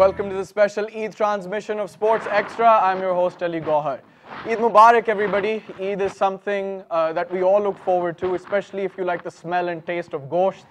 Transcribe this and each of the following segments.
welcome to the special Eid transmission of Sports Extra. I'm your host Ali Gauhar. Eid Mubarak everybody. Eid is something that we all look forward to, especially if you like the smell and taste of gosht.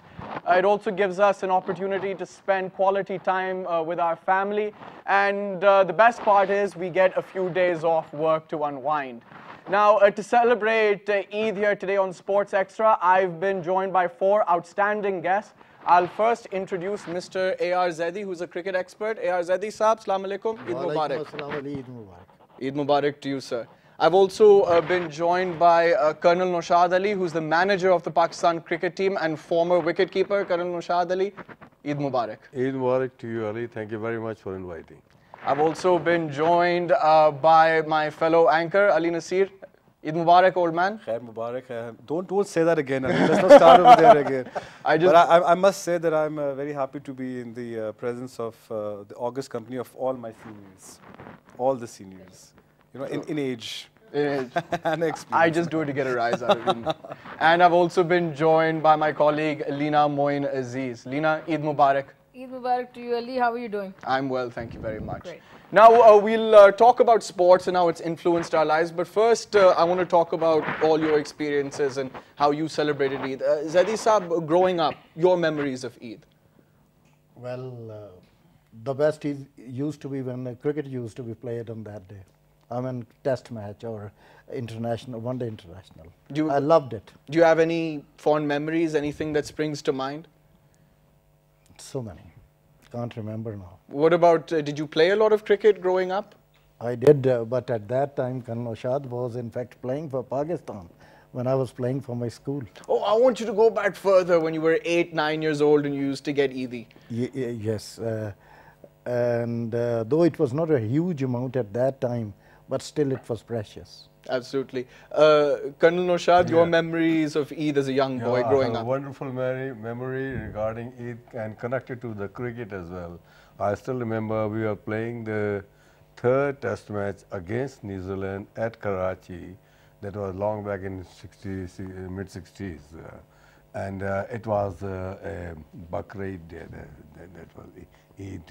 It also gives us an opportunity to spend quality time with our family, and the best part is we get a few days off work to unwind. Now, to celebrate Eid here today on Sports Extra, I've been joined by four outstanding guests. I'll first introduce Mr. A.R. Zaidi, who's a cricket expert. A.R. Zaidi Saab, Assalamu alaikum. Eid Mubarak. Eid Mubarak. Eid Mubarak to you, sir. I've also been joined by Colonel Naushad Ali, who's the manager of the Pakistan cricket team and former wicketkeeper. Colonel Naushad Ali, Eid Mubarak. Eid Mubarak to you, Ali. Thank you very much for inviting. I've also been joined by my fellow anchor, Ali Naseer. Eid Mubarak, old man. Khair Mubarak. Don't say that again. Let's not start over there again. I must say that I'm very happy to be in the presence of the august company of all my seniors. All the seniors. You know, in age. And experience. I just do it to get a rise out of you. And I've also been joined by my colleague, Leena Aziz. Leena, Eid Mubarak. Eid Mubarak to you, Ali. How are you doing? I'm well, thank you very much. Great. Now, we'll talk about sports and how it's influenced our lives. But first, I want to talk about all your experiences and how you celebrated Eid. Zaidi Saab, growing up, your memories of Eid? Well, the best Eid used to be when cricket used to be played on that day. I mean, test match or international, one-day international. I loved it. Do you have any fond memories, anything that springs to mind? So many. Can't remember now. What about, did you play a lot of cricket growing up? I did, but at that time, Colonel Naushad was in fact playing for Pakistan when I was playing for my school. Oh, I want you to go back further when you were 8, 9 years old and you used to get Eid. Yes, and though it was not a huge amount at that time, but still it was precious. Absolutely. Colonel Naushad, your memories of Eid as a young boy growing up? A wonderful memory regarding Eid and connected to the cricket as well. I still remember we were playing the third test match against New Zealand at Karachi. That was long back in mid-60s. And it was a Bakr day, that was Eid.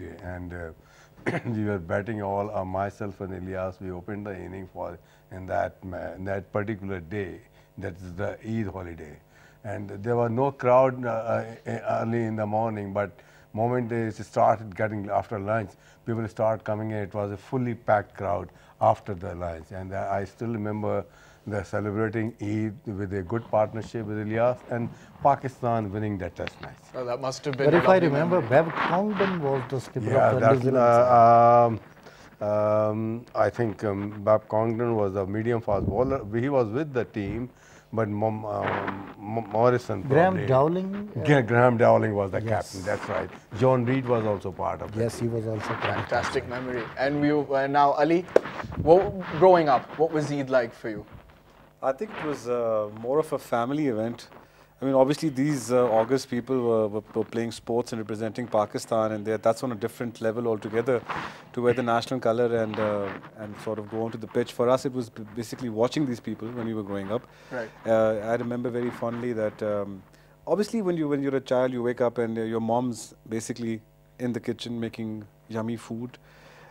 And we were batting all, myself and Ilyas, we opened the inning for in that particular day. That is the Eid holiday. And there was no crowd early in the morning, but moment they started getting after lunch, people started coming in. It was a fully packed crowd after the lunch. And I still remember the celebrating Eid with a good partnership with Ilyas and Pakistan winning that test match. Oh, that must have been. But if I remember, Bev Congdon was the skipper of the New Zealand. I think Bob Congdon was a medium fast bowler. He was with the team, but Morrison. Graham Dowling? Graham Dowling was the captain, that's right. John Reed was also part of it. Yes, he was also fantastic memory. And we now, Ali, growing up, what was Eid like for you? I think it was more of a family event. I mean, obviously these August people were playing sports and representing Pakistan, and that's on a different level altogether to wear the national color and sort of go onto the pitch. For us, it was basically watching these people when we were growing up. Right. I remember very fondly that obviously when you're a child, you wake up and your mom's basically in the kitchen making yummy food,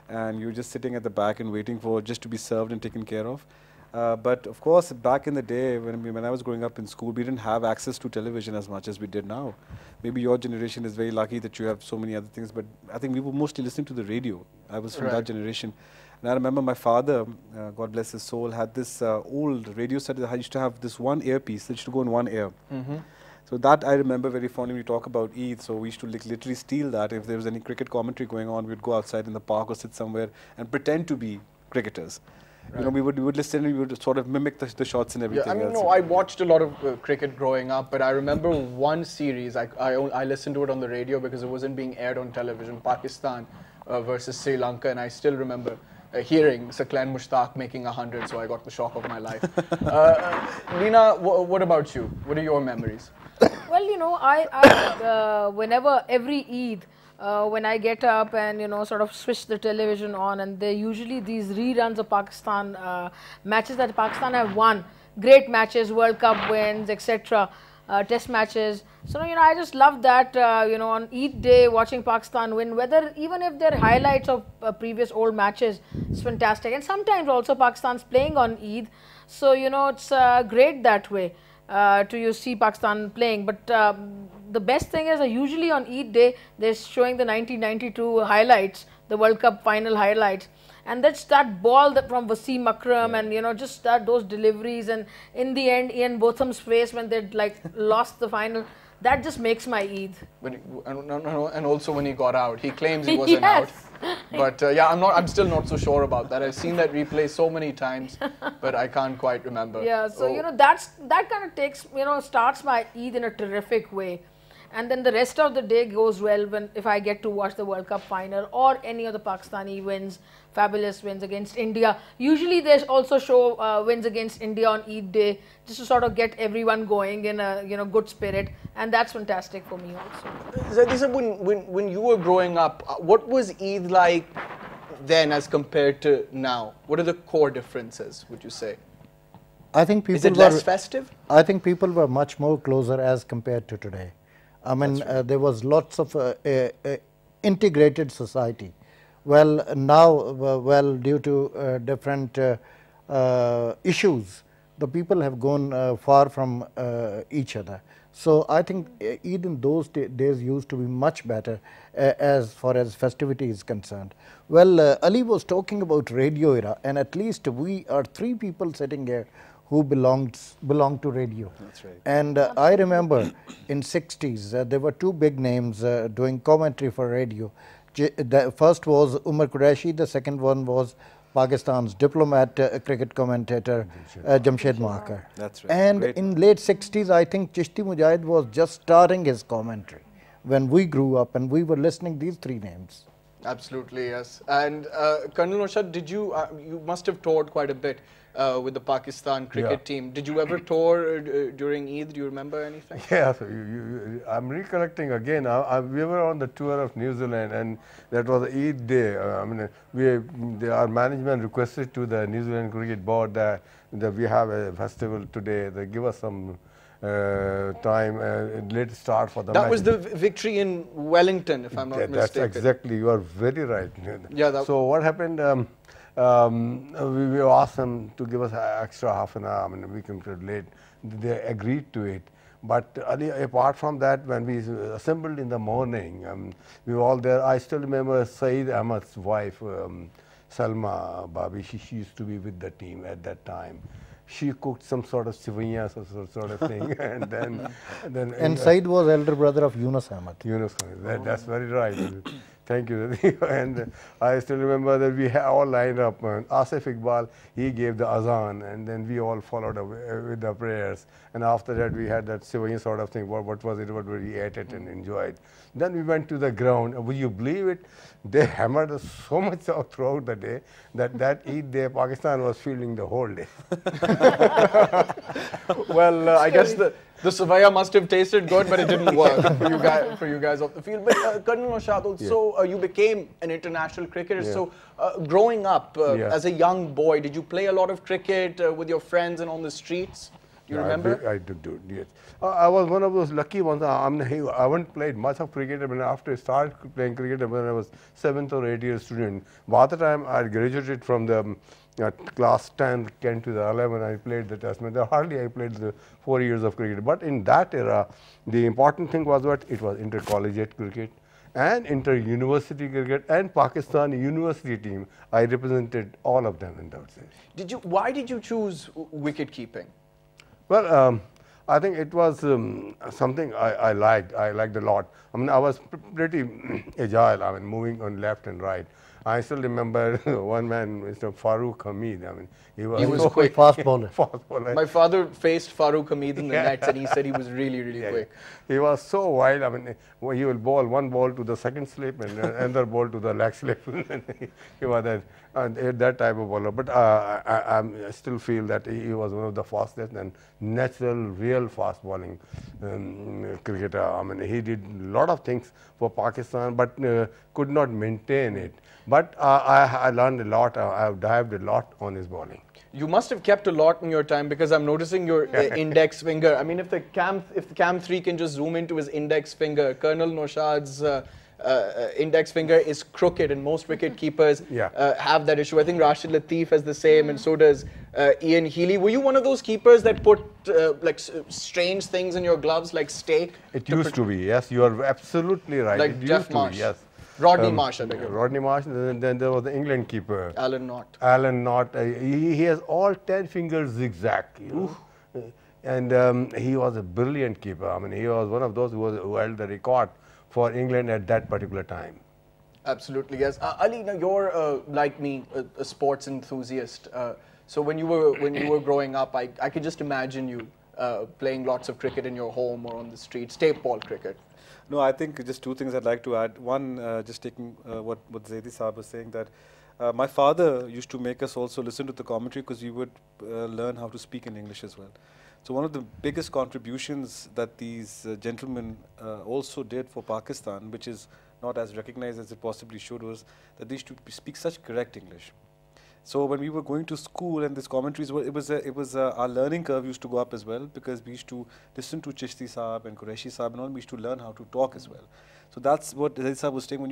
and you're just sitting at the back and waiting for just to be served and taken care of. But of course, back in the day, when I was growing up in school, we didn't have access to television as much as we did now. Maybe your generation is very lucky that you have so many other things, but I think we were mostly listening to the radio. I was from that generation. And I remember my father, God bless his soul, had this old radio set that used to have this one earpiece that used to go in one ear. So that I remember very fondly when we talk about Eid. So we used to literally steal that. If there was any cricket commentary going on, we'd go outside in the park or sit somewhere and pretend to be cricketers. Right. You know, we would listen and we would sort of mimic the shots and everything. Yeah, I mean, no, I watched a lot of cricket growing up, but I remember one series, I listened to it on the radio because it wasn't being aired on television, Pakistan versus Sri Lanka, and I still remember hearing Saklan Mushtaq making 100, so I got the shock of my life. Leena, what about you? What are your memories? Well, you know, I whenever every Eid, when I get up and, you know, sort of switch the television on, and they're usually these reruns of Pakistan matches that Pakistan have won, great matches, World Cup wins, etc. test matches. So, I just love that, on Eid day, watching Pakistan win, whether even if they're highlights of previous old matches, it's fantastic. And sometimes also Pakistan's playing on Eid. So, it's great that way to you see Pakistan playing. But the best thing is usually on Eid day, they're showing the 1992 highlights, the World Cup final highlights. And that's that ball from Wasim Akram, and just those deliveries, and in the end Ian Botham's face when they lost the final, that just makes my Eid. And also when he got out, he claims he wasn't out. But yeah, I'm still not so sure about that. I've seen that replay so many times, but I can't quite remember. Yeah, so that kind of takes starts my Eid in a terrific way. And then the rest of the day goes well if I get to watch the World Cup final or any of the Pakistani wins, fabulous wins against India. Usually they also show wins against India on Eid day, just to sort of get everyone going in a good spirit, and that's fantastic for me also. Zaidi sir, when you were growing up, what was Eid like then as compared to now? What are the core differences, would you say? I think people Is it less festive? I think people were much more closer as compared to today. I mean, there was lots of integrated society. Well, now, due to different issues, the people have gone far from each other. So I think Eid in those days used to be much better as far as festivity is concerned. Well, Ali was talking about radio era, and at least we are 3 people sitting here who belong to radio. That's right. And I remember in 60s, there were 2 big names doing commentary for radio. The first was Umar Qureshi, the second one was Pakistan's diplomat, cricket commentator, Jamshed Mahakar. That's right. And Great. in late 60s, I think Chishti Mujahid was just starting his commentary when we grew up, and we were listening these 3 names. Absolutely, yes. And Colonel Naushad, you must have toured quite a bit with the Pakistan cricket team. Did you ever tour during Eid? Do you remember anything? Yeah, so I'm recollecting again. We were on the tour of New Zealand, and that was Eid day. I mean, our management requested to the New Zealand Cricket Board that we have a festival today. They give us some time, late start for the match. That was the victory in Wellington, if I'm not mistaken. That's exactly, you are very right. Yeah. So what happened, we asked them to give us extra half an hour, I mean, we came late. They agreed to it. But apart from that, when we assembled in the morning, we were all there. I still remember Syed Ahmed's wife, Salma Babi, she used to be with the team at that time. She cooked some sort of siviyas or sort of thing, and then And Syed was elder brother of Yunus Ahmed. Yunus Ahmed, that's very right. Thank you. And I still remember that we all lined up. Asif Iqbal, he gave the azan, and then we all followed up with the prayers. And after that, we had that sivaya sort of thing. What was it? What we ate it and enjoyed. Then we went to the ground. Will you believe it? They hammered us so much throughout the day that Eid day, Pakistan was fielding the whole day. Well, I guess the Savaya must have tasted good, but it didn't work for you guys off the field. But Colonel Naushad, also you became an international cricketer. Yeah. So growing up as a young boy, did you play a lot of cricket with your friends and on the streets? Do you remember? I did, yes. I was one of those lucky ones. I haven't played much of cricket. I mean, after I started playing cricket when I was 7th or 8th year student. By the time I graduated from the class 10 came to the 11, I played the test match. Hardly I played the 4 years of cricket. But in that era, the important thing was what? It was inter-collegiate cricket and inter-university cricket and Pakistan university team. I represented all of them in that sense. Why did you choose wicket keeping? Well, I think it was something I liked. I liked a lot. I mean, I was pretty agile. I mean, moving on left and right. I still remember one man, Mr. Farooq Hamid. I mean, he was so quick. Fast bowler. Fast bowler. My father faced Farooq Hamid in the nets, and he said he was really, really quick. He was so wild. I mean, he will bowl one ball to the second slip and another ball to the leg slip. He was that type of bowler. But I still feel that he was one of the fastest and natural, real fast bowling cricketer. I mean, he did a lot of things for Pakistan, but could not maintain it. But I learned a lot. I have dived a lot on his bowling. You must have kept a lot in your time, because I'm noticing your index finger. I mean, if the cam 3 can just zoom into his index finger, Colonel Naushad's index finger is crooked, and most wicket keepers have that issue. I think Rashid Latif has the same, and so does Ian Healy. Were you one of those keepers that put like strange things in your gloves, like steak? It used to be, yes. You are absolutely right. Like it Jeff used to Marsh. be, yes. Rodney Marsh, I think. Rodney Marsh, and then there was the England keeper. Alan Knott. Alan Knott. He has all 10 fingers zigzag. You know? And he was a brilliant keeper. I mean, he was one of those who held the record for England at that particular time. Absolutely, yes. Ali, now you're like me, a sports enthusiast. So when you were growing up, I could just imagine you playing lots of cricket in your home or on the streets, tape ball cricket. No, I think just two things I'd like to add. One, just taking what Zaidi Saab was saying, that my father used to make us also listen to the commentary, because we would learn how to speak in English as well. So one of the biggest contributions that these gentlemen also did for Pakistan, which is not as recognized as it possibly should, was that they used to speak such correct English. So when we were going to school and these commentaries were, it was our learning curve used to go up as well, because we used to listen to Chishti Saab and Qureshi Saab and all. We used to learn how to talk as well. So that's what Zaidi Saab was saying when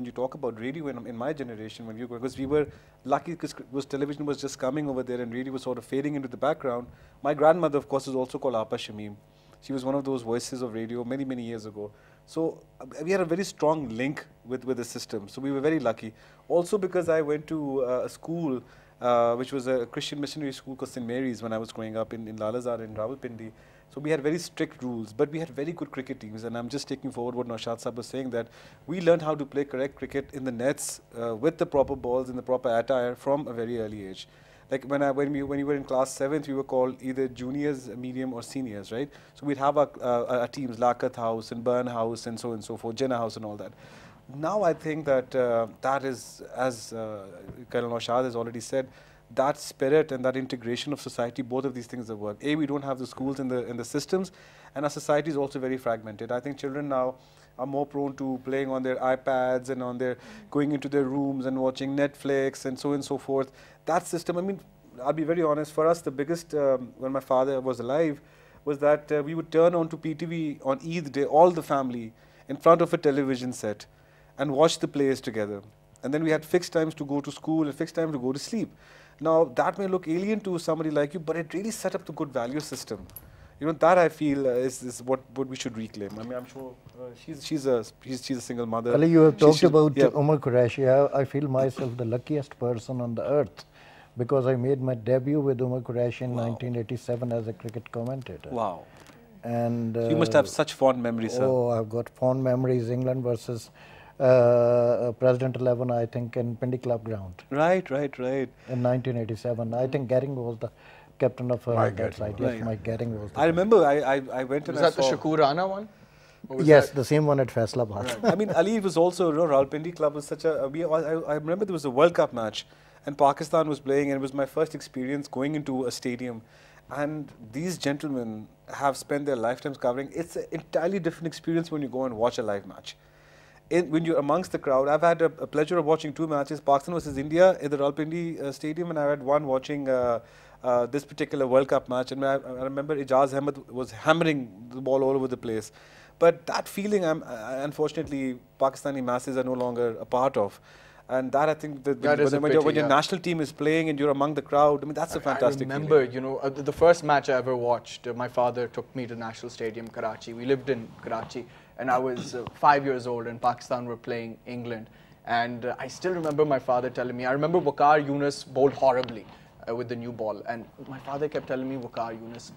you talk about radio in my generation, when because we were lucky because television was just coming over there and radio was sort of fading into the background. My grandmother, of course, is also called Apa Shamim. She was one of those voices of radio many years ago. So we had a very strong link with the system. So we were very lucky. Also because I went to a school which was a Christian missionary school called St. Mary's when I was growing up in Lalazar in Rawalpindi. So we had very strict rules, but we had very good cricket teams. And I'm just taking forward what Naushad Saab was saying, that we learned how to play correct cricket in the nets with the proper balls in the proper attire from a very early age. Like when we were in class 7th, we were called either juniors, medium, or seniors, right? So we'd have our teams, Lakat House and Burn House and so forth, Jinnah House and all that. Now I think that that is, as Colonel Naushad has already said, that spirit and that integration of society, both of these things have worked. We don't have the schools and the systems, and our society is also very fragmented. I think children now are more prone to playing on their iPads and on their going into their rooms and watching Netflix and so forth. That system, I mean, I'll be very honest, for us the biggest, when my father was alive, was that we would turn on to PTV on Eid day, all the family, in front of a television set and watch the plays together. And then we had fixed times to go to school and fixed time to go to sleep. Now, that may look alien to somebody like you, but it really set up the good value system. You know, that I feel is what we should reclaim. I mean, I'm sure she's a single mother. Ali, you have talked about Umar Qureshi. I feel myself the luckiest person on the earth, because I made my debut with Umar Qureshi in 1987 as a cricket commentator. Wow. And you must have such fond memories, sir. Oh, I've got fond memories. England versus President 11, I think, in Pindi Club ground. Right. In 1987. I think Gehring was the captain of that side. Yes, Mike Gehring was the I remember I went and Was that the Shakur Rana one? Yes, the same one at Faisalabad. Right. I mean, Ali was also, Rawalpindi Club was such a, I remember there was a World Cup match and Pakistan was playing, and it was my first experience going into a stadium. And these gentlemen have spent their lifetimes covering. It's an entirely different experience when you go and watch a live match. When you're amongst the crowd, I've had a pleasure of watching two matches, Pakistan versus India in the Rawalpindi Stadium, and I had one watching this particular World Cup match. And I remember Ijaz Ahmed was hammering the ball all over the place. But that feeling, unfortunately, Pakistani masses are no longer a part of. And that, I think, when your national team is playing and you're among the crowd, I mean, that's a fantastic feeling. I remember, you know, the first match I ever watched, my father took me to National Stadium, Karachi. We lived in Karachi, and I was 5 years old, and Pakistan were playing England. And I still remember my father telling me, I remember Waqar Younis bowled horribly with the new ball. And my father kept telling me, Waqar Younis,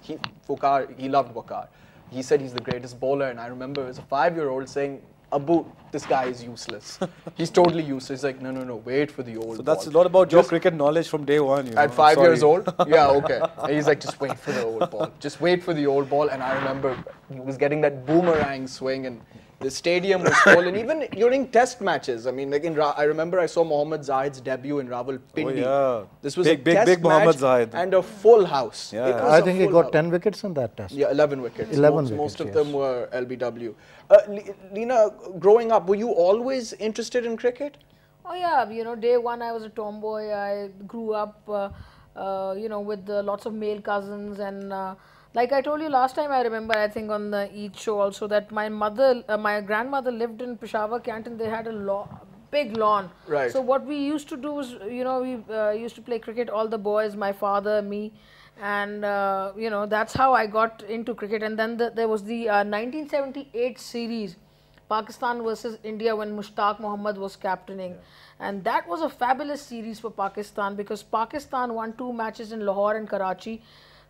he loved Waqar. He said he's the greatest bowler, and I remember as a 5-year-old saying, Abu, this guy is useless. He's totally useless. He's like, no, wait for the old ball. So that's a lot about your cricket knowledge from day one. You know? At 5 years old? Yeah, okay. And he's like, just wait for the old ball. Just wait for the old ball. And I remember he was getting that boomerang swing, and the stadium was full. And even during test matches, I mean, like I remember I saw Mohammad Zahid's debut in Rawalpindi. Oh, yeah. This was a test big Mohammad match Zahid. and a full house. Yeah. I think he got 10 wickets in that test. Yeah, 11 wickets. 11 wickets, most of them were LBW. Leena, growing up, were you always interested in cricket? Oh yeah, you know, day one I was a tomboy. I grew up you know, with lots of male cousins. And like I told you last time, I remember, I think on the Eid show also, that my mother, my grandmother lived in Peshawar, Canton. They had a big lawn. Right. So what we used to do was, you know, we used to play cricket, all the boys, my father, me, and you know, that's how I got into cricket. And then there was the 1978 series, Pakistan versus India, when Mushtaq Mohammed was captaining. And that was a fabulous series for Pakistan, because Pakistan won 2 matches in Lahore and Karachi.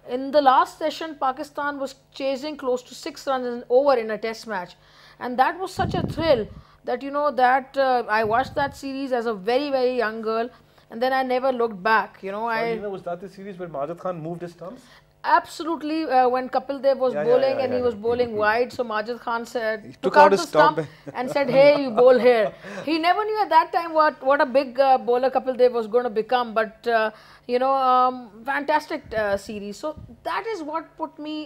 In the last session, Pakistan was chasing close to 6 runs over in a test match. And that was such a thrill that, you know, that I watched that series as a very, very young girl. And then I never looked back, you know. Was that the series where Majid Khan moved his stumps? Absolutely, when Kapil Dev was bowling and he was bowling wide, so Majid Khan said, took out the stump and said, hey, you bowl here. He never knew at that time what a big bowler Kapil Dev was going to become, but you know, fantastic series. So that is what put me,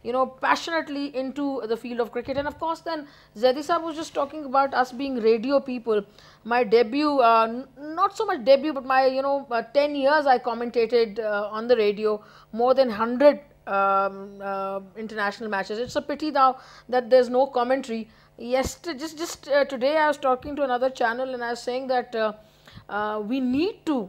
you know, passionately into the field of cricket. And of course, then Zaidi Sahab was just talking about us being radio people. My debut, not so much debut, but my, you know, 10 years I commentated on the radio, more than 100 international matches. It's a pity now that there's no commentary. Yes, just today I was talking to another channel and I was saying that we need to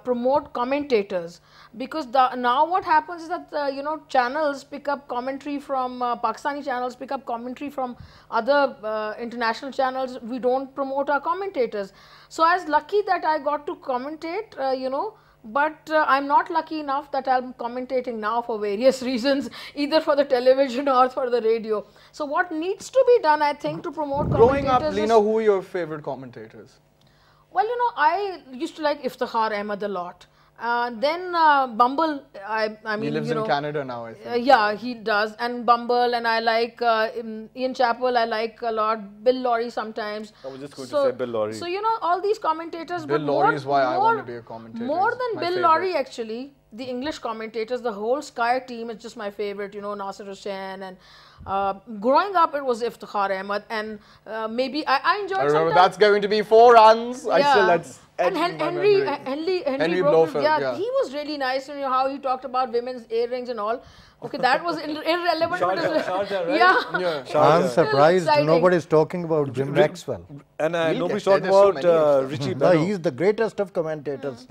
promote commentators, because now what happens is that you know, channels pick up commentary from Pakistani channels pick up commentary from other international channels. We don't promote our commentators. So I was lucky that I got to commentate, you know, but I'm not lucky enough that I'm commentating now for various reasons, either for the television or for the radio. So what needs to be done, I think, to promote Growing commentators? up, Leena, who are your favorite commentators? Well, you know, I used to like Iftikhar Ahmed a lot. Then Bumble, I mean, He lives you know, in Canada now, I think. yeah, he does. And Bumble, and I like Ian Chappell, I like a lot. Bill Lawry sometimes. I was just going to say Bill Lawry. So, you know, all these commentators. Bill but Lawry is why I want to be a commentator. More He's than my Bill favorite. Lawry, actually, the English commentators, the whole Sky team is just my favorite. You know, Naseer Hussain, and growing up it was Iftikhar Ahmed, and maybe I enjoyed. I remember that's going to be 4 runs. Yeah. I still that's and Henry Blofeld, yeah, he was really nice. You know how he talked about women's earrings and all. Okay, that was irrelevant. Sharjah, right? Yeah. I'm surprised exciting. nobody's talking about Jim Maxwell. And nobody's get talking there. about There's so many Richie No, Benaud. he's the greatest of commentators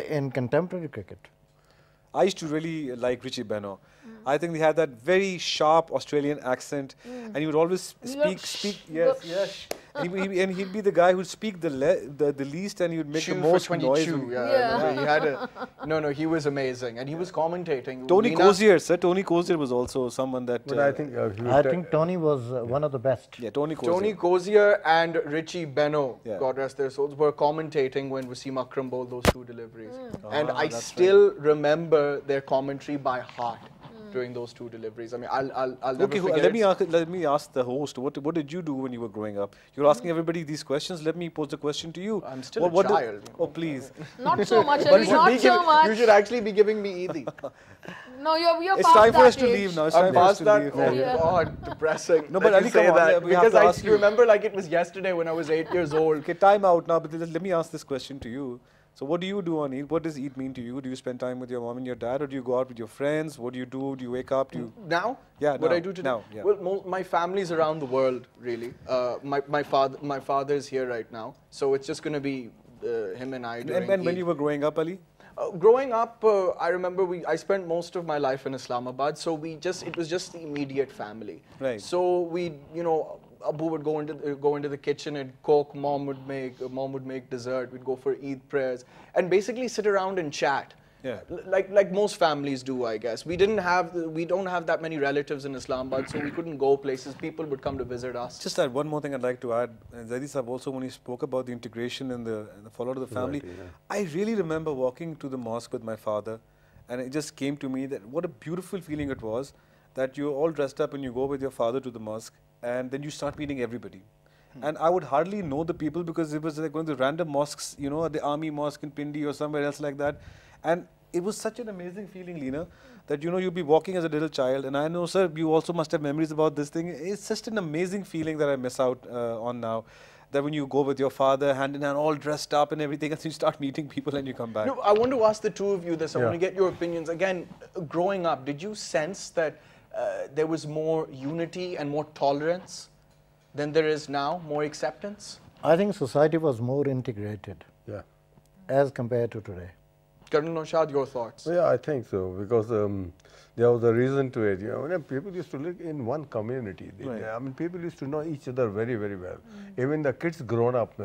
in contemporary cricket. I used to really like Richie Benaud. I think he had that very sharp Australian accent, and he would always speak. Yes. And he'd be the guy who'd speak the least, and he would make the most noise. Yeah. He had a he was amazing, and he was commentating. Tony Leena- Cozier, sir. Tony Cozier was also someone that. But I think I think Tony was one of the best. Yeah, Tony Cozier. Tony Cozier and Richie Benaud, Yeah. God rest their souls, were commentating when Wasim Akram bowled those 2 deliveries. And I still remember their commentary by heart during those 2 deliveries. I mean, I'll never Okay, forget let me ask the host. What did you do when you were growing up? You're asking everybody these questions. Let me pose the question to you. I'm still a child. Oh, please. Not so much, But Ali, not so much. you should actually be giving me Eidi. No, you're It's past time for that us to age. leave now. It's I'm time for us past to that. leave. Oh Yeah. God, depressing. No, but that Ali, you say come on, that, we have because to I ask you. remember like it was yesterday when I was 8 years old. Okay, time out now, but let me ask this question to you. So what do you do on Eid? What does Eid mean to you? Do you spend time with your mom and your dad, or do you go out with your friends? What do you do? Do you wake up? Do you... Now? Yeah, What now, I do today? now, yeah. Well, my family's around the world, really. My father's here right now, so it's just going to be him and I during And when Eid. you were growing up, Ali? Growing up, I remember I spent most of my life in Islamabad, so it was just the immediate family. Right. So we, you know, Abu would go into the kitchen and cook. Mom would make dessert. We'd go for Eid prayers and basically sit around and chat. Yeah. Like most families do, I guess. We don't have that many relatives in Islamabad, so we couldn't go places. People would come to visit us. Just add one more thing I'd like to add. Zaidi Sahab also, when he spoke about the integration and the fallout of the family, I really remember walking to the mosque with my father, and it just came to me that what a beautiful feeling it was that you're all dressed up and you go with your father to the mosque, and then you start meeting everybody. And I would hardly know the people because it was like going to random mosques, you know, the army mosque in Pindi or somewhere else like that. And it was such an amazing feeling, Leena, that, you know, you'd be walking as a little child. And I know, sir, you also must have memories about this thing. It's just an amazing feeling that I miss out on now. that when you go with your father hand in hand, all dressed up and everything, and you start meeting people and you come back. No, I want to ask the two of you this. I want to get your opinions. Again, growing up, did you sense that there was more unity and more tolerance than there is now, more acceptance? I think society was more integrated as compared to today. Colonel Naushad, your thoughts? Yeah, I think so, because there was a reason to it. You know, when people used to live in one community. I mean, people used to know each other very, very well. Even the kids grown up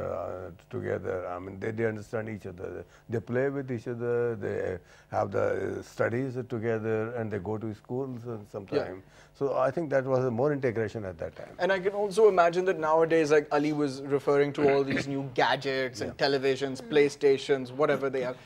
together. I mean, they understand each other. They play with each other. They have the studies together, and they go to schools sometimes. So I think that was more integration at that time. And I can also imagine that nowadays, like Ali was referring to all these new gadgets and televisions, PlayStations, whatever they have.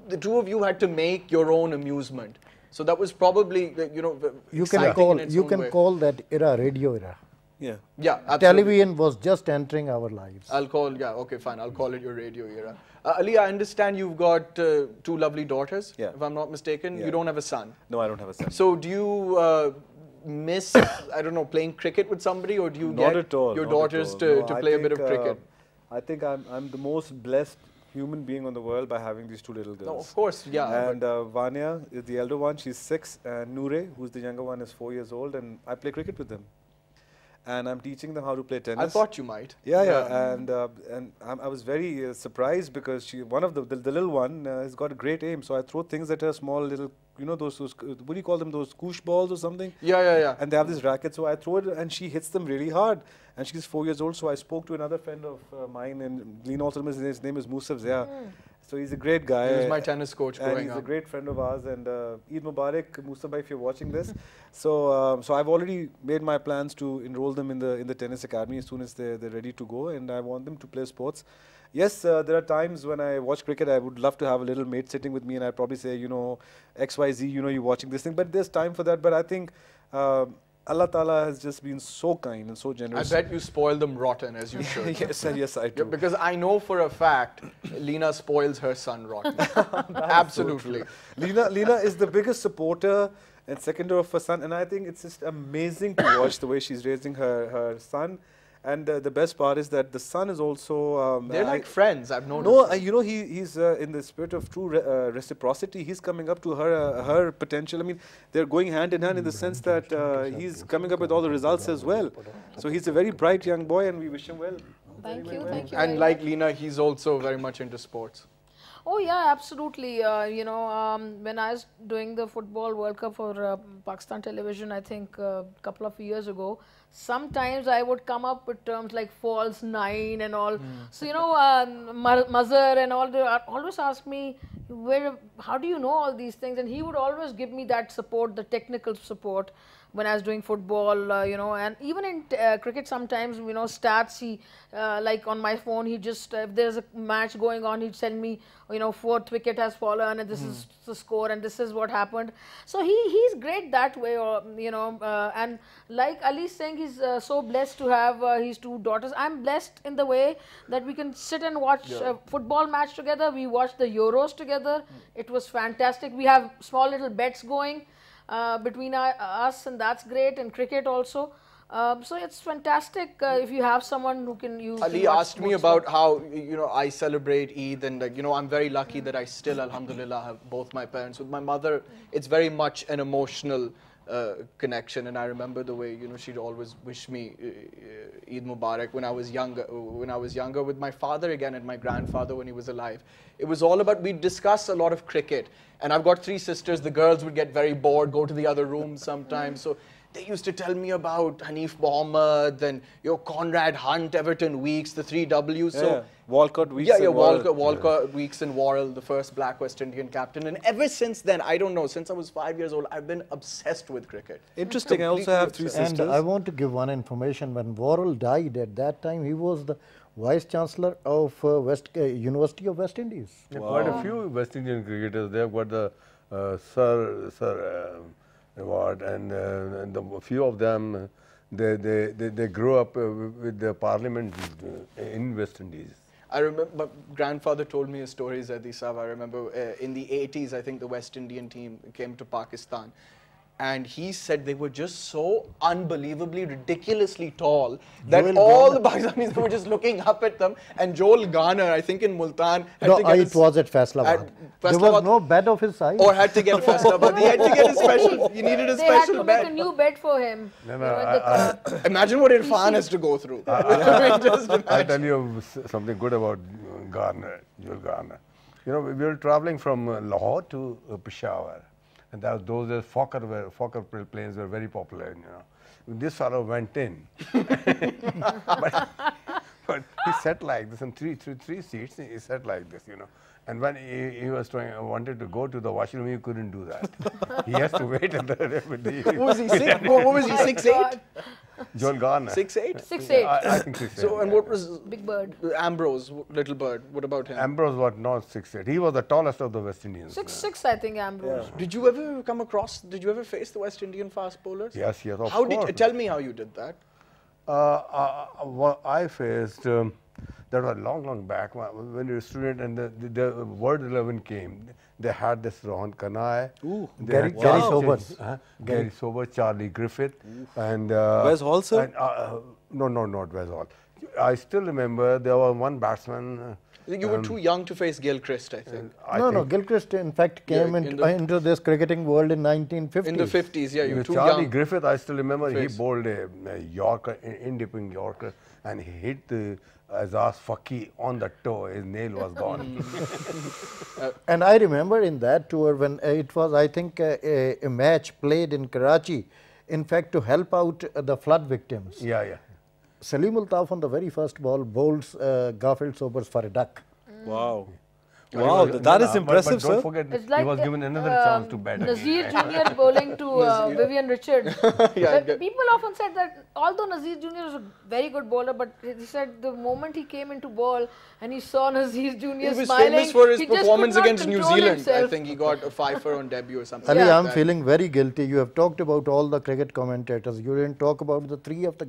The two of you had to make your own amusement. So that was probably, you know, you can call that era radio era. Yeah, absolutely. Television was just entering our lives. I'll call it your radio era. Ali, I understand you've got two lovely daughters, if I'm not mistaken. You don't have a son. No, I don't have a son. So do you miss, I don't know, playing cricket with somebody, or do you get your daughters to play a bit of cricket? I think I'm the most blessed human being on the world by having these two little girls. No, of course, yeah. And Vanya is the elder one, she's 6, and Noore, who's the younger one, is 4 years old, and I play cricket with them. And I'm teaching them how to play tennis. I thought you might. Yeah. And I was very surprised because one of the little one has got a great aim. So I throw things at her, small little, you know, those what do you call them? Those koosh balls or something? Yeah. And they have this racket. So I throw it, and she hits them really hard. And she's 4 years old. So I spoke to another friend of mine, and Leena also, his name is Musaf Zia. So he's a great guy. He was my tennis coach growing up. And he's a great friend of ours. And Eid Mubarak, Musa bhai, if you're watching this. So I've already made my plans to enroll them in the tennis academy as soon as they're ready to go. And I want them to play sports. Yes, there are times when I watch cricket, I would love to have a little mate sitting with me, and I'd probably say, you know, XYZ, you know, you're watching this thing. But there's time for that. But I think Allah Ta'ala has just been so kind and so generous. I bet you spoil them rotten, as you should. Yes, I do. Because I know for a fact, Leena spoils her son rotten. Absolutely. So Leena is the biggest supporter and seconder of her son, and I think it's just amazing to watch the way she's raising her son. And the best part is that the son is also... they're like friends, I've noticed. No, you know, he's in the spirit of true reciprocity. He's coming up to her potential. I mean, they're going hand in hand in the sense that he's coming up with all the results as well. So he's a very bright young boy, and we wish him well. Thank you. And like Leena, he's also very much into sports. Oh yeah, absolutely. You know, when I was doing the Football World Cup for Pakistan television, I think a couple of years ago, sometimes I would come up with terms like false nine and all. So, you know, Mazhar and all, they always ask me, how do you know all these things? And he would always give me that support, the technical support when I was doing football, you know, and even in cricket sometimes, you know, stats, he, like on my phone, he just, if there's a match going on, he'd send me, you know, 4th wicket has fallen and this is the score and this is what happened. So he's great that way, you know, and like Ali's saying, he's so blessed to have his two daughters. I'm blessed in the way that we can sit and watch a football match together. We watched the Euros together. It was fantastic. We have small little bets going between us, and that's great, and cricket also. So it's fantastic if you have someone who can use. Ali asked me about how, you know, I celebrate Eid, and like, you know, I'm very lucky that I still, alhamdulillah, have both my parents. With my mother, it's very much an emotional connection, and I remember the way, you know, she'd always wish me Eid Mubarak when I was younger. With my father again and my grandfather when he was alive, it was all about, we'd discuss a lot of cricket, and I've got 3 sisters. The girls would get very bored, go to the other room sometimes. So they used to tell me about Hanif Mohammed, then your Conrad Hunt, Everton Weeks, the 3 Ws. So Walcott, Weeks, Walcott, Weeks and Worrell, the first black West Indian captain. And ever since then, I don't know, since I was 5 years old, I've been obsessed with cricket. Interesting. I also have 3 sisters. And I want to give one information. When Worrell died at that time, he was the Vice Chancellor of University of West Indies. Quite a few West Indian cricketers. They have got the Sir award, and a few of them, they grew up with the parliament in West Indies. I remember, my grandfather told me a story, Zaidi Sahab. I remember in the 80s, I think the West Indian team came to Pakistan. and he said they were just so unbelievably, ridiculously tall that all the Pakistanis were just looking up at them. And Joel Garner, I think in Multan, had to get it was at Faisalabad. There was no bed of his size. Or had to get a Faisalabad. He had to get a special. He needed a They had special to bed. make a new bed for him. Imagine what Irfan has to go through. Just I'll imagine. tell you something good about Garner, Joel Garner. You know, we were traveling from Lahore to Peshawar, and those days Fokker planes were very popular. You know, this fellow went in, but he sat like this, and three seats. He sat like this, you know. And when he wanted to go to the washroom, he couldn't do that. He has to wait at the. What was he? What was he? 6'8"? Joel Garner. 6'8"? 6'8". I think 6'8". So, and what was Big Bird. Ambrose, little bird? What about him? Ambrose was not 6'8". He was the tallest of the West Indians. 6'6", I think, Ambrose. Did you ever did you ever face the West Indian fast bowlers? Yes, of How course. tell me how you did that. What I faced, that was long back when you were a student and the World 11 came. They had this Rohan Kanai, Gary Sobers. Gary Sobers, Charlie Griffith, and Wes Hall, sir? No, not Wes Hall. I still remember there was one batsman. You were too young to face Gilchrist, I think. No, Gilchrist in fact came into this cricketing world in 1950s. In the 50s, yeah, you were too Charlie young. Griffith, I still remember, he bowled a Yorker, in-dipping Yorker, and he hit the Azaz Faki on the toe. His nail was gone. And I remember in that tour when it was, I think, a match played in Karachi, in fact, to help out the flood victims. Yeah. Salim Altaf on the very first ball bowls Garfield Sobers for a duck. Wow. Wow, that is impressive, but don't sir. forget, It's he like was given another chance to bat Naseer again. Jr. bowling to Vivian Richards. Yeah, But people often said that although Naseer Jr. is a very good bowler, but he said the moment he came into ball and he saw Naseer Jr. He was smiling, famous for his he just performance could not against New control Zealand. himself. I think he got a fifer on debut or something. Ali, like I'm that. feeling very guilty. You have talked about all the cricket commentators. You didn't talk about the three of the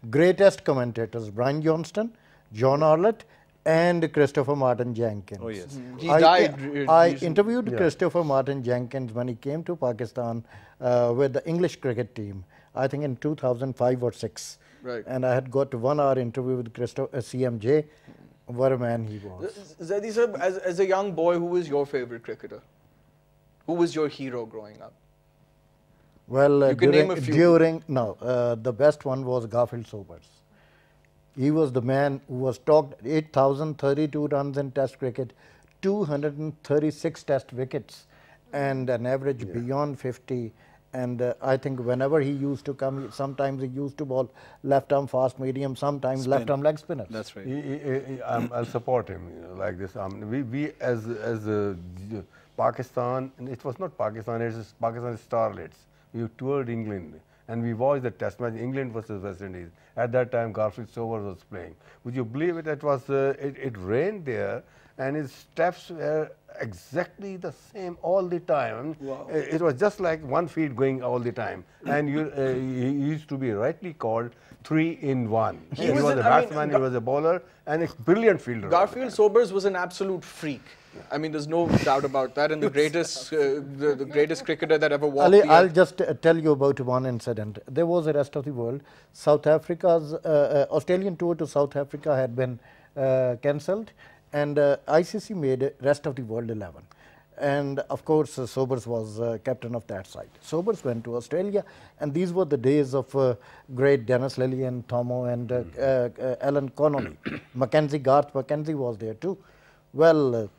greatest commentators, Brian Johnston, John Arlott, and Christopher Martin Jenkins. Oh, yes. He died. I interviewed Christopher Martin Jenkins when he came to Pakistan with the English cricket team, I think in 2005 or 6. Right. And I had got 1 hour interview with CMJ. What a man he was. Zaidi sir, as a young boy, who was your favorite cricketer? Who was your hero growing up? Well, You can name a few. the best one was Garfield Sobers. He was the man who was talked 8,032 runs in Test cricket, 236 Test wickets, and an average beyond 50. And I think whenever he used to come, sometimes he used to bowl left arm fast medium, sometimes left arm leg spinners. That's right. I'll support him like this. We as Pakistan, and it was not Pakistan, it was Pakistan Starlets. We toured England and we watched the Test match, England versus West Indies. At that time, Garfield Sobers was playing. Would you believe it? It was it rained there, and his steps were exactly the same all the time. Wow. It was just like 1 feet going all the time, and he used to be rightly called 3-in-1. He was a batsman, he was a bowler, and a brilliant fielder. Garfield Sobers was an absolute freak. I mean, there's no doubt about that, and the greatest, the greatest cricketer that ever walked Ali, the I'll earth. just tell you about one incident. There was a rest of the world. South Africa's Australian tour to South Africa had been cancelled, and ICC made rest of the world 11. And of course, Sobers was captain of that side. Sobers went to Australia, and these were the days of great Dennis Lillian, Thomo, and Alan Connolly. Garth Mackenzie was there too. Well,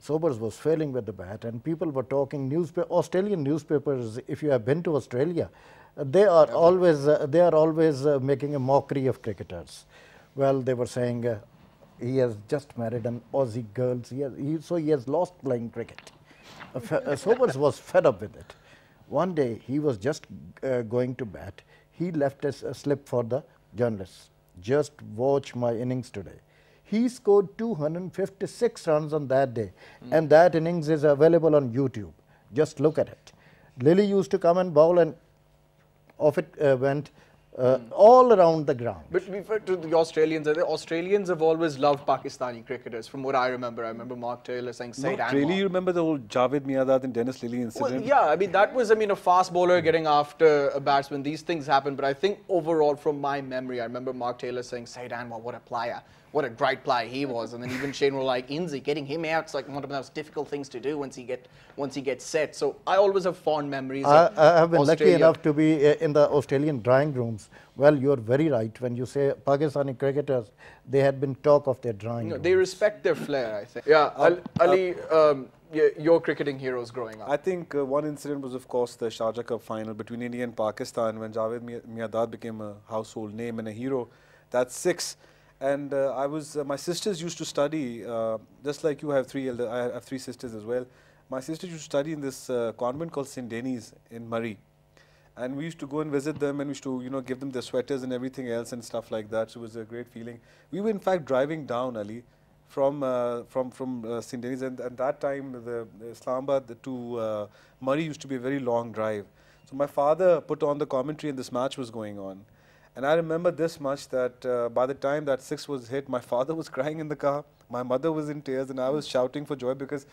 Sobers was failing with the bat, and people were talking. Australian newspapers, if you have been to Australia, they are always making a mockery of cricketers. Well, they were saying he has just married an Aussie girl, so he has lost playing cricket. Sobers was fed up with it. One day he was just going to bat. He left a slip for the journalists. Just watch my innings today. He scored 256 runs on that day, and that innings is available on YouTube. Just look at it. Lily used to come and bowl, and off it went all around the ground. But to the Australians have always loved Pakistani cricketers. From what I remember Mark Taylor saying Syed Not really. You remember the whole Javed Miandad and Dennis Lilly incident? Well, yeah, I mean, that was, a fast bowler getting after a batsman. These things happen. But I think overall, from my memory, I remember Mark Taylor saying, Syed Anwar, what a player. What a great player he was. And then even Shane were like, Inzi, getting him out, it's like one of the most difficult things to do once he gets set. So I always have fond memories of I have been Australia. lucky enough to be in the Australian drawing rooms. Well, you are very right. When you say Pakistani cricketers, they had been talk of their drawing rooms. They respect their flair, I think. Yeah, Ali, your cricketing heroes growing up. I think one incident was, of course, the Sharjah Cup final between India and Pakistan when Javed Miandad became a household name and a hero. That's 6. And my sisters used to study, just like you have I have 3 sisters as well. My sisters used to study in this convent called St. Denis in Murray. And we used to go and visit them and we used to, give them their sweaters and everything else and stuff like that. So it was a great feeling. We were in fact driving down, Ali, from St. Denis, and at that time the Islamabad to Murray used to be a very long drive. So my father put on the commentary and this match was going on. And I remember this much that by the time that 6 was hit, my father was crying in the car, my mother was in tears, and I was shouting for joy because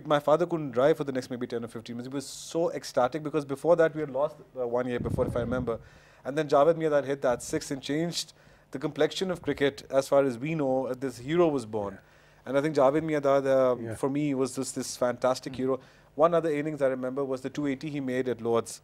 my father couldn't drive for the next maybe 10 or 15 minutes. He was so ecstatic because before that we had lost 1 year before, if I remember. And then Javed Miandad hit that 6 and changed the complexion of cricket as far as we know. This hero was born. And I think Javed Miandad, for me, was just this fantastic hero. One other innings I remember was the 280 he made at Lord's.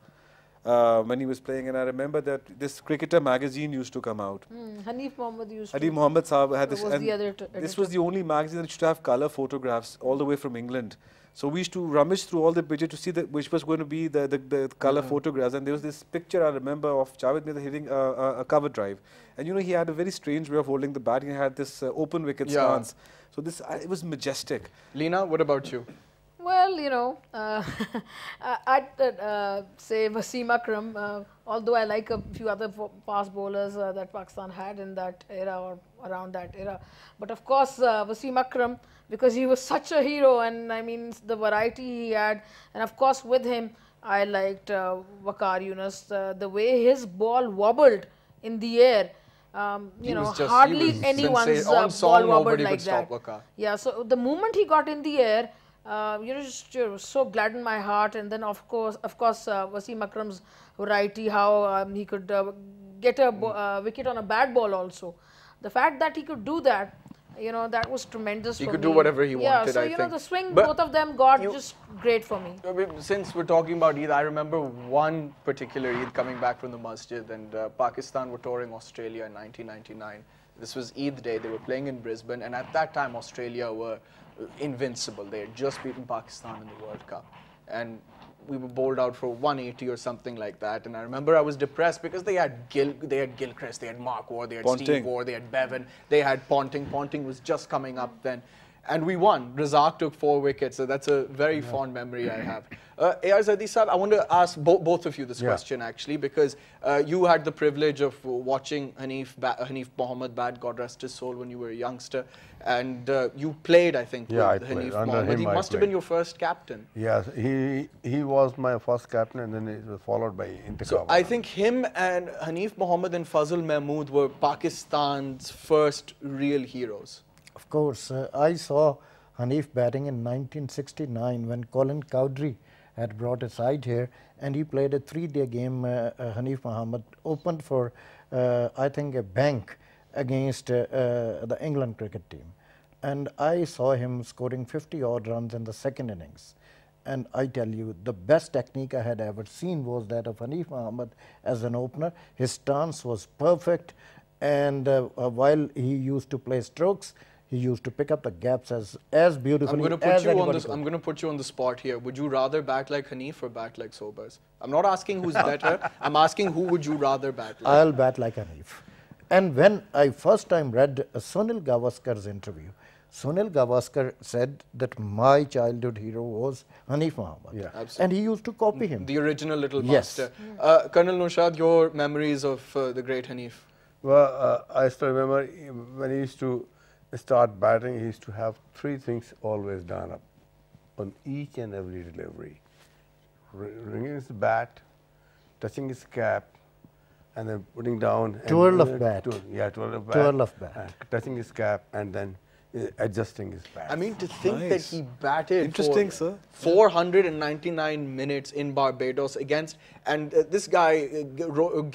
When he was playing, and I remember that this Cricketer magazine used to come out. Hanif Mohammed used to. Hanif Mohammed Saab had this, was the other this was the only magazine that used to have colour photographs all the way from England. So we used to rummage through all the pages to see which was going to be the colour photographs, and there was this picture I remember of Javed Miandad hitting a cover drive, and he had a very strange way of holding the bat. He had this open wicket stance. So it was majestic. Leena, what about you? Well, I'd say Wasim Akram, although I like a few other fast bowlers that Pakistan had in that era or around that era. But of course, Wasim Akram, because he was such a hero, and I mean the variety he had, and of course with him, I liked Waqar Yunus, the way his ball wobbled in the air. Hardly anyone's ball wobbled like that. Yeah, so the moment he got in the air, just so glad in my heart. And then of course Wasim Akram's variety, how he could get a wicket on a bad ball also. The fact that he could do that, that was tremendous. He could do whatever he wanted, so I think. The swing both of them got just great for me. Since we're talking about Eid, I remember one particular Eid coming back from the masjid, and Pakistan were touring Australia in 1999. This was Eid day. They were playing in Brisbane, and at that time Australia were invincible. They had just beaten Pakistan in the World Cup, and we were bowled out for 180 or something like that. And I remember I was depressed because they had Gilchrist, they had Mark Ward, they had Ponting. Steve Ward, they had Bevan, they had Ponting. Ponting was just coming up then, and we won. Razak took 4 wickets, so that's a very fond memory I have. Zaidi Saab, I want to ask both of you this question actually, because you had the privilege of watching Hanif Mohammed bat, God rest his soul, when you were a youngster, and you played, I think, with Hanif Mohammed. He must have been your first captain. Yes, he was my first captain, and then it was followed by Intikhab. So I think him and Hanif Mohammed and Fazl Mahmood were Pakistan's first real heroes. Of course, I saw Hanif batting in 1969 when Colin Cowdrey had brought a side here, and he played a 3-day game. Hanif Mohammed opened for, I think, a bank against the England cricket team. And I saw him scoring 50-odd runs in the second innings. And I tell you, the best technique I had ever seen was that of Hanif Mohammed as an opener. His stance was perfect, and while he used to play strokes, he used to pick up the gaps as beautifully as anybody could. I'm going to put you on the spot here. Would you rather bat like Hanif or bat like Sobers? I'm not asking who's better. I'm asking who would you rather bat like. I'll bat like Hanif. And when I first time read Sunil Gavaskar's interview, Sunil Gavaskar said that my childhood hero was Hanif Mohammed. Yeah, absolutely. And he used to copy him. The original little Yes. master. Colonel Naushad, your memories of the great Hanif? Well, I still remember when he used to start batting, he used to have 3 things always done up on each and every delivery. Ringing his bat, touching his cap, and then putting down. Twirl of bat. Twirl of bat. Twirl of bat. Touching his cap and then adjusting his bat. I mean, to think that Nice. he batted Interesting, for sir. 499 minutes in Barbados against, and this guy,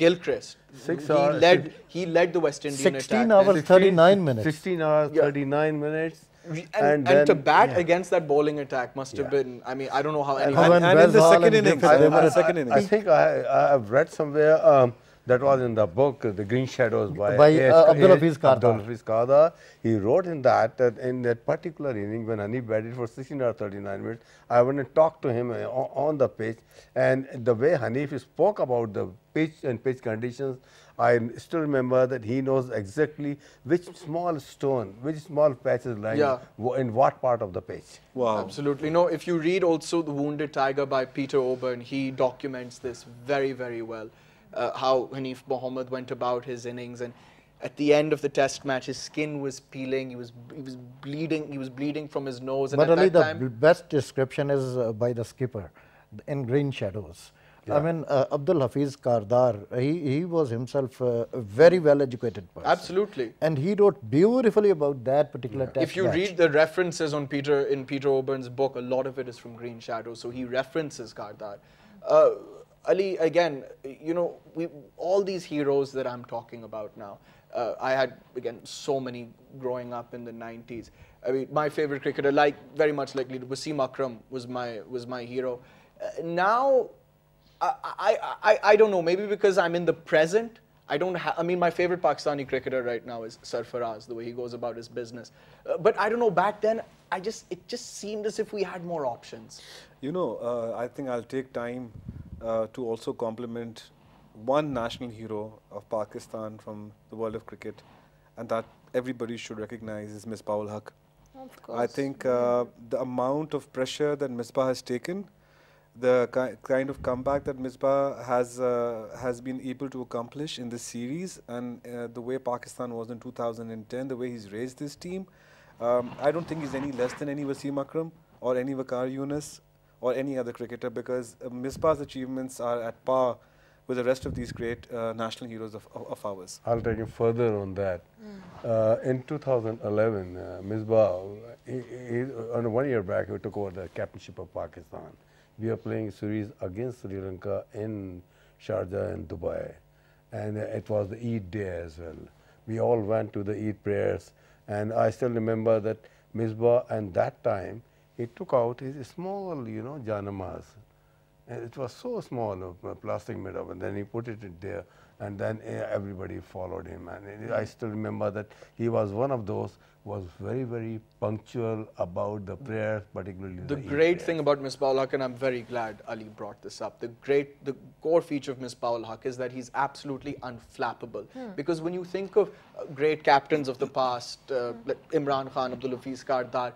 Gilchrist, 6 hours. he led the West Indian 16 attack. hours, 39 minutes. 16 hours, Yeah. 39 minutes. And then, to bat yeah. against that bowling attack must have been, I mean, I don't know how And anyone... when And in the Wes Hall second and innings, Griffith, they were second I innings. think I've read somewhere that was in the book, The Green Shadows by Abdul Hafiz Kardar. Abdul Hafiz Kardar. He wrote in that in that particular inning when Hanif batted for 16 or 39 minutes, I went and talked to him on the pitch, and the way Hanif spoke about the pitch and pitch conditions, I still remember that he knows exactly which small stone, which small patch is lying Yeah. in what part of the pitch. Wow. Absolutely. No, if you read also The Wounded Tiger by Peter Oburn, he documents this very, very well. How Hanif Mohammed went about his innings, and at the end of the test match, his skin was peeling, he was bleeding from his nose. And But at Ali, that the time, best description is by the skipper in Green Shadows. I mean, Abdul Hafiz Kardar, he was himself a very well educated person. absolutely. And he wrote beautifully about that particular test If you match. read the references on Peter Oburn's book, a lot of it is from Green Shadows, so he references Kardar. Ali, again, you know, all these heroes that I'm talking about now, I had, again, so many growing up in the 90s. I mean, my favorite cricketer, very much like Wasim Akram was my hero. Now, I don't know, maybe because I'm in the present, I mean, my favorite Pakistani cricketer right now is Sarfaraz, the way he goes about his business. But I don't know, back then, it just seemed as if we had more options. You know, I think I'll take time to also compliment one national hero of Pakistan from the world of cricket, and that everybody should recognize is Misbah-ul Haq. Of course. I think the amount of pressure that Misbah has taken, the kind of comeback that Misbah has been able to accomplish in this series, and the way Pakistan was in 2010, the way he's raised this team, I don't think he's any less than any Wasim Akram or any Waqar Yunus or any other cricketer, because Misbah's achievements are at par with the rest of these great national heroes of ours. I'll take it further on that. In 2011, Misbah, on 1 year back, he took over the captainship of Pakistan. We are playing a series against Sri Lanka in Sharjah and Dubai, and it was the Eid day as well. We all went to the Eid prayers, and I still remember that Misbah, and that time, he took out his small, janamaz. And it was so small, plastic made of, and then he put it in there, and then everybody followed him. And I still remember that he was one of those who was very, very punctual about the prayers, particularly The Eid great prayers. thing about Misbah-ul Haq, and I'm very glad Ali brought this up, the core feature of Misbah-ul Haq is that he's absolutely unflappable. Because when you think of great captains of the past, like Imran Khan, Abdul Hafiz Kardar,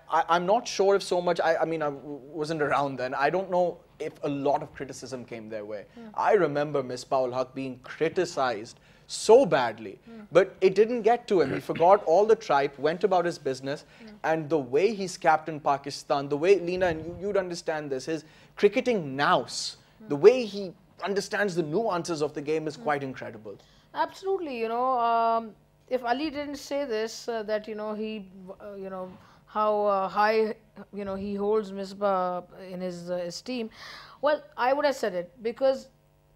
I'm not sure if so much, I mean, I wasn't around then. I don't know if a lot of criticism came their way. I remember Misbah-ul Haq being criticized so badly, but it didn't get to him. He forgot all the tripe, went about his business, and the way he's captained Pakistan, the way, Leena, and you'd understand this, his cricketing nous, the way he understands the nuances of the game is quite incredible. Absolutely, if Ali didn't say this, that he, how high, he holds Misbah in his esteem, well, I would have said it, because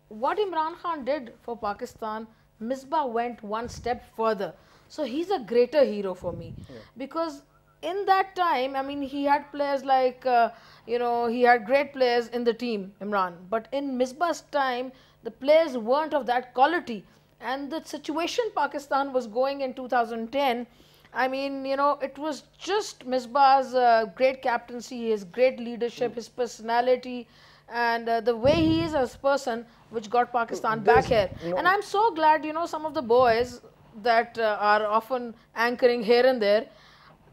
what Imran Khan did for Pakistan, Misbah went one step further. So he's a greater hero for me, because in that time, I mean, he had players like, he had great players in the team, Imran. But in Misbah's time, the players weren't of that quality. And the situation Pakistan was going in 2010, I mean, it was just Misbah's great captaincy, his great leadership, his personality, and the way he is as a person, which got Pakistan back here. And I'm so glad, some of the boys that are often anchoring here and there,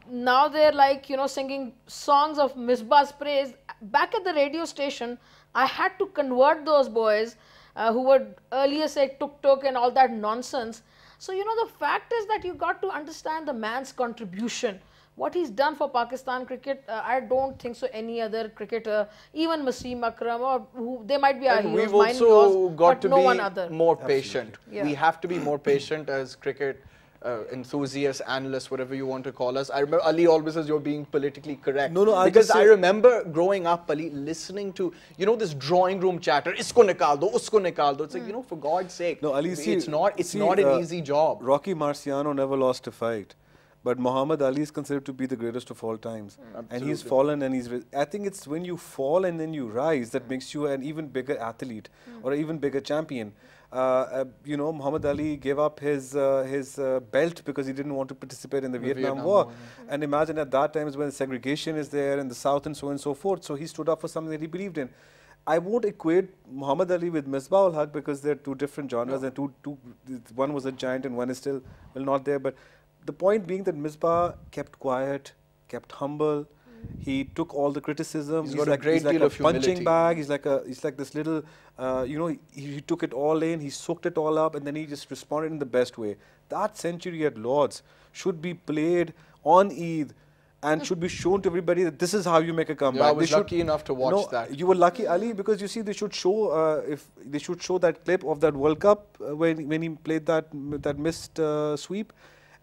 now they're like, singing songs of Misbah's praise. Back at the radio station, I had to convert those boys who would earlier say tuk-tuk and all that nonsense. So, the fact is that you got to understand the man's contribution what he's done for Pakistan cricket, I don't think so any other cricketer, even Wasim Akram, or who, they might be our And heroes, we've mine also was, got but to no be one other. more patient. Yeah. We have to be more patient as cricket enthusiasts, analysts, whatever you want to call us. I remember Ali always says you're being politically correct. No, because I remember growing up, Ali, listening to, you know, this drawing room chatter, isko nikal do, usko nikal do. It's like, you know, for God's sake, No, Ali, it's not an easy job. Rocky Marciano never lost a fight. But Muhammad Ali is considered to be the greatest of all times. And he's fallen and I think it's when you fall and then you rise that makes you an even bigger athlete or an even bigger champion. You know, Muhammad Ali gave up his belt because he didn't want to participate in the Vietnam War. And imagine at that time is when segregation is there in the South and so on and so forth. So he stood up for something that he believed in. I won't equate Muhammad Ali with Misbah ul Haq because they're two different genres and one was a giant and one is still not there. But the point being that Misbah kept quiet, kept humble. He took all the criticism. He's got a great deal of humility. Punching bag. He's like this little, you know, he took it all in. He soaked it all up, and then he just responded in the best way. That century at Lord's should be played on Eid and should be shown to everybody that this is how you make a comeback. Yeah, I was lucky enough to watch that. You were lucky, Ali, because you see they should show they should show that clip of that World Cup when he played that missed sweep.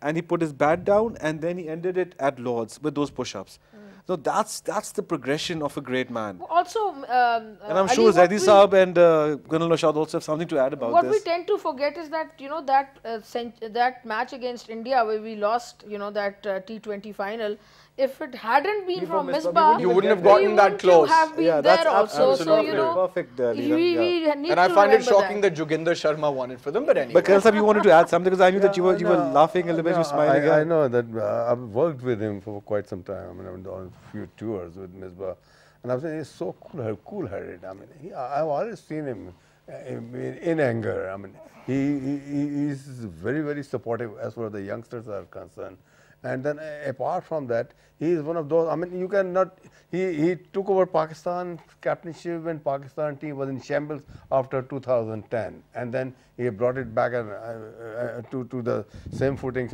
And he put his bat down, and then he ended it at Lord's with those push-ups. So that's the progression of a great man. Also, and I'm sure Zaidi Saab and Colonel Naushad also have something to add about what this. we tend to forget is that, you know, that match against India where we lost, you know, that T20 final. If it hadn't been from Misbah, you wouldn't have gotten that close. Have been there also. So, you know, perfect. we need and I to find it remember shocking that Joginder Sharma won it for them. But anyway. But Colonel Saab, you wanted to add something because I knew that you were laughing a little bit, you were smiling. I know that I've worked with him for quite some time. I mean, I've done a few tours with Misbah, and I've seen he's so cool-headed. I mean, I've always seen him in anger. I mean, he's very, very supportive as far as the youngsters are concerned. And then apart from that, he is one of those, I mean, you cannot, he took over Pakistan captainship when Pakistan team was in shambles after 2010. And then he brought it back to the same footing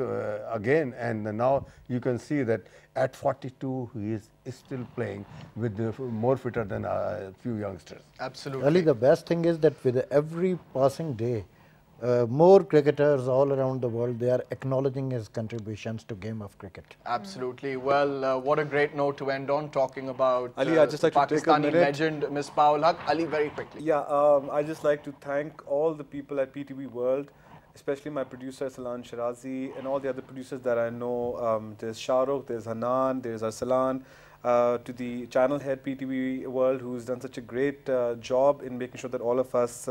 again. And now you can see that at 42, he is still playing with more fitter than a few youngsters. Absolutely. Ali, the best thing is that with every passing day, more cricketers all around the world, they are acknowledging his contributions to game of cricket. Absolutely. Well, what a great note to end on, talking about Ali, I'd just like to take a Pakistani minute. legend, Misbah ul Haq. Ali, very quickly. Yeah, I'd just like to thank all the people at PTV World, especially my producer Sherazi and all the other producers that I know. There's Shahrukh, there's Hanan, there's Arslan. To the channel head PTV World, who's done such a great job in making sure that all of us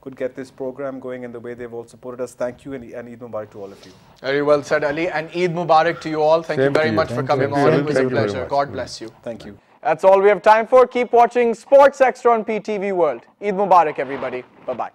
could get this program going, and the way they've all supported us. Thank you, and Eid Mubarak to all of you. Very well said, Ali, and Eid Mubarak to you all. Thank you very much for coming on. It was a pleasure. God bless you. Thank you. That's all we have time for. Keep watching Sports Extra on PTV World. Eid Mubarak, everybody. Bye-bye.